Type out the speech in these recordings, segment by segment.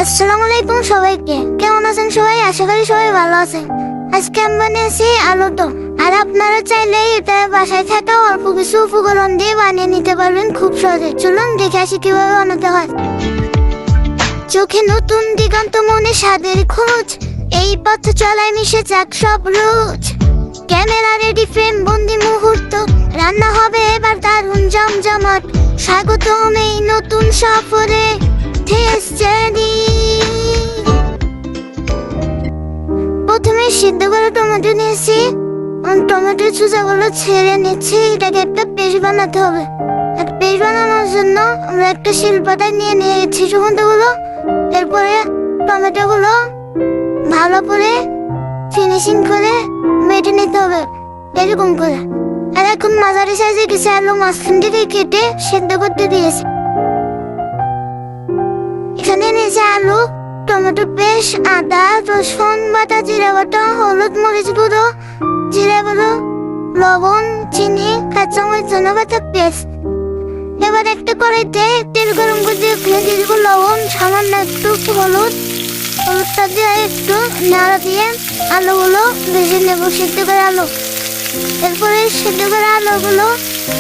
আসসালামু আলাইকুম সবাইকে। কেমন আছেন সবাই? আশা করি সবাই ভালো আছেন। আজকে আমি বানিয়েছি আলুর দম। আর আপনারা চাইলে এটা বাসায় থাকা অল্প কিছু উপকরণ দিয়ে বানিয়ে নিতে পারবেন খুব সহজে। চলুন দেখে আসি কিভাবে বানাতে হয়। চোখে নতুন দিগন্ত, মনে স্বাদের খোঁজ, এই পথ চলায় মিশে যাক সব রোজ। ক্যামেরা রেডি, ফ্রেম বন্দি মুহূর্ত, রান্না হবে এবার দারুণ জমজমাট। স্বাগতম এই নতুন সফরে, টেস্ট জার্নি। প্রথমে সিদ্ধ করে টমেটো নিয়েছি। টমেটোর চুচাগুলো ছেড়ে নিচ্ছি। এটাকে একটা পেস্ট বানাতে হবে। আর পেস্ট বানানোর জন্য আমরা একটা শিলপাটা নিয়ে নিয়েছি টমেটোগুলো। এরপরে টমেটোগুলো ভালো করে ফিনিশিং করে মেটে নিতে হবে এরকম করে। আর এখন মাঝারি সাইজে কিছু আলু মাঝখান থেকে কেটে সিদ্ধ করতে দিয়েছি। এখানে নিয়েছি আলু, টমেটো পেস্ট, আদা রসুন বাটা, জিরা বাটা, হলুদ মরিচ গুঁড়ো, জিরা গুঁড়ো, লবণ, চিনি, কাঁচামরিচ, ধনে পাতা পেস্ট। এবার একটা কড়াইতে তেল গরম করে দিয়ে দিয়ে দেবো লবণ, সামান্য একটু হলুদটা দিয়ে একটু নাড়া দিয়ে আলুগুলো ভেজে নেব, সিদ্ধ করে আলু। এরপরে সিদ্ধ করে আলুগুলো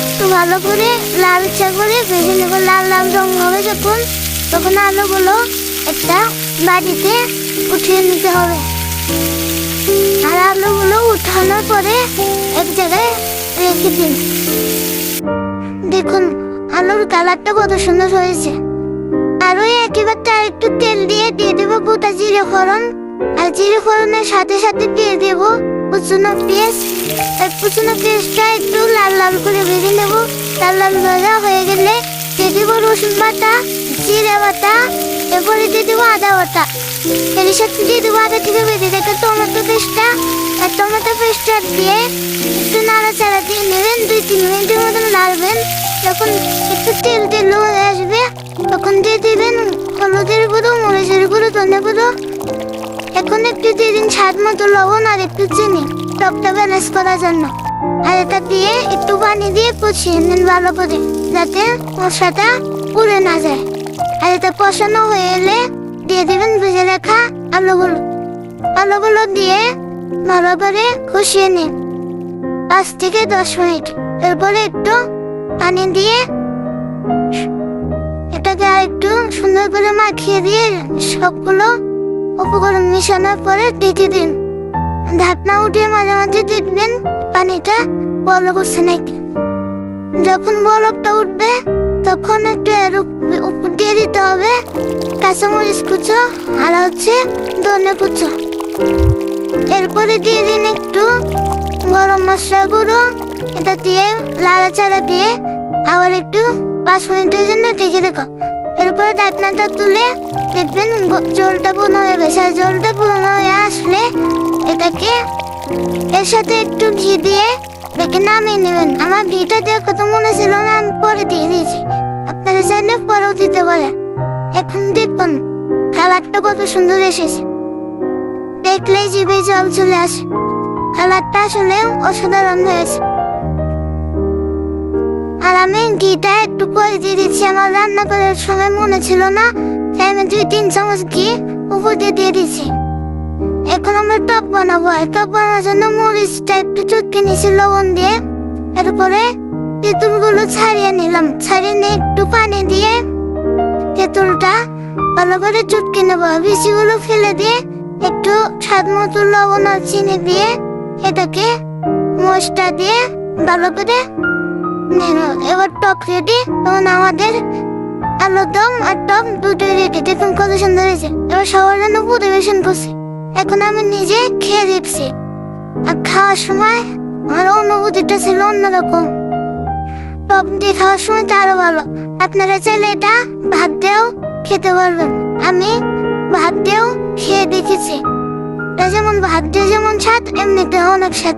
একটু ভালো করে লালচা করে ভেজে নেব। লাল লাল রং হবে যখন, তখন আলুগুলো একটা বাটিতে উঠিয়ে নিতে হবে। আর আলুগুলো উঠানোর পরে এক জায়গায় রেখে দিন। দেখুন আলুর কালারটা কত সুন্দর হয়েছে। আর ওই একইবার একটু তেল দিয়ে দেবো গোটা জিরে ফোড়ন। আর জিরে ফোড়নের সাথে সাথে দিয়ে দেবো কুচনো পেঁয়াজ। আর কুচনো পেঁয়াজটা একটু লাল লাল করে ভেজে নেব। লাল লাল ভাজা হয়ে গেলে দিয়ে দেবো রসুন বাটা, জিরে বাটা, এরপরে দিয়ে দেবো আদা বাটা। এর সাথে দিয়ে দেবো আদা থেকে বেঁধে রাখা টমেটো পেস্টটা। আর টমেটো পেস্টটা দিয়ে একটু নাড়াচাড়া দিয়ে নেবেন। 2-3 মিনিটের মতন নাড়বেন। যখন একটু তেল তেল হয়ে আসবে তখন দিয়ে দিবেন হলুদের গুঁড়ো, মরিচের গুঁড়ো, ধনে গুঁড়ো। এখন একটু দিয়ে দিন স্বাদ মতো লবণ আর একটু চিনি, টকটা ব্যালেন্স করার জন্য। আর এটা দিয়ে একটু পানি দিয়ে কষিয়ে নেন ভালো করে, যাতে মশলাটা পুড়ে না যায়। আর এটা কষানো হয়ে এলে দিয়ে দিবেন ভেজে রাখা আলুগুলো দিয়ে ভালো করে কষিয়ে নিন 5 থেকে 10 মিনিট। এরপরে একটু পানি দিয়ে এটাকে আর একটু সুন্দর করে মাখিয়ে দিয়ে সবগুলো উপকরণ মিশানোর পরে ঢেকে দিন। ঢাকনা উঠিয়ে মাঝে মাঝে দেখবেন পানিটা বলক উঠছে নাকি। যখন বলকটা উঠবে তখন একটু উপর দিয়ে দিতে হবে কাঁচামরিচ কুচো আর ধনে কুচো। এরপরে দিয়ে দিন একটু গরম মশলা গুঁড়ো। এটা দিয়ে লাড়াচাড়া দিয়ে আবার একটু 5 মিনিটের জন্য ঢেকে রেখো। এরপরে ঢাকনাটা তুলে দেখবেন জলটা পুরো হয়ে গেছে। আর জলটা পুরো হয়ে আসলে এটাকে এর সাথে একটু ঘি দিয়ে এটাকে নামিয়ে নেবেন। আমার ঘিটা দিয়ে কত মনে ছিল না, আমি পরে দিয়ে দিয়েছি। আপনারা চাইলে পরেও দিতে পারেন। এখন দেখুন কালারটা কত সুন্দর এসেছে, দেখলেই জিভে জল চলে আসে। কালারটা আসলে অসাধারণ হয়েছে। আর আমি ঘিটা একটু করে দিয়ে দিচ্ছি। আমার রান্না করার সময় মনে ছিল না, তাই আমি 2-3 চামচ ঘি উপর দিয়ে দিচ্ছি। এখন আমরা টক বানাবো। টক বানানোর জন্য মরিচটা একটু চটকে নিয়েছি লবণ দিয়ে। এরপরে তেঁতুলগুলো ছাড়িয়ে নিলাম। ছাড়িয়ে নিয়ে একটু পানি দিয়ে তেঁতুলটা ভালো করে চটকে নেবো। বিচিগুলো ফেলে দিয়ে একটু স্বাদ মতো লবণ আর চিনি দিয়ে এটাকে মশলা দিয়ে ভালো করে নেব। এবার টক রেডি। তখন আমাদের আলুর দম আর টক দুটোই রেডি। দেখুন কত সুন্দর হয়েছে। এবার সবার জন্য পরিবেশন করছি। এখন আমি নিজে খেয়ে দেখছি। আর খাওয়ার সময় আমার অনুভূতিটা ছিল অন্যরকম। টক দিয়ে খাওয়ার সময় তো আরো ভালো। আপনারা চাইলে এটা ভাত দিয়েও খেতে পারবেন। আমি ভাত দিয়েও খেয়ে দেখেছি। এটা যেমন ভাত দিয়ে যেমন স্বাদ, এমনিতে অনেক স্বাদ।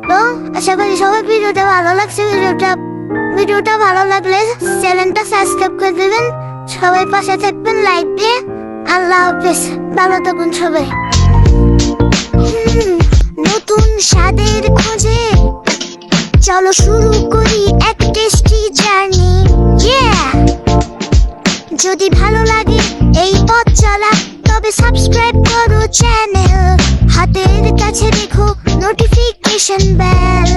তো আশা করি সবাই ভিডিওটা ভালো লাগছে। ভিডিওটা ভালো লাগলে চ্যানেলটা সাবস্ক্রাইব করে দেবেন। সবাই পাশে থাকবেন লাইক দিয়ে। আল্লাহ হাফেজ, ভালো থাকুন সবাই। নতুন স্বাদের খোঁজে চলো শুরু করি এক টেস্টি জার্নি। যদি ভালো লাগে এই পথ চলা চ্যানেল, হাতের কাছে দেখো নোটিফিকেশন বেল।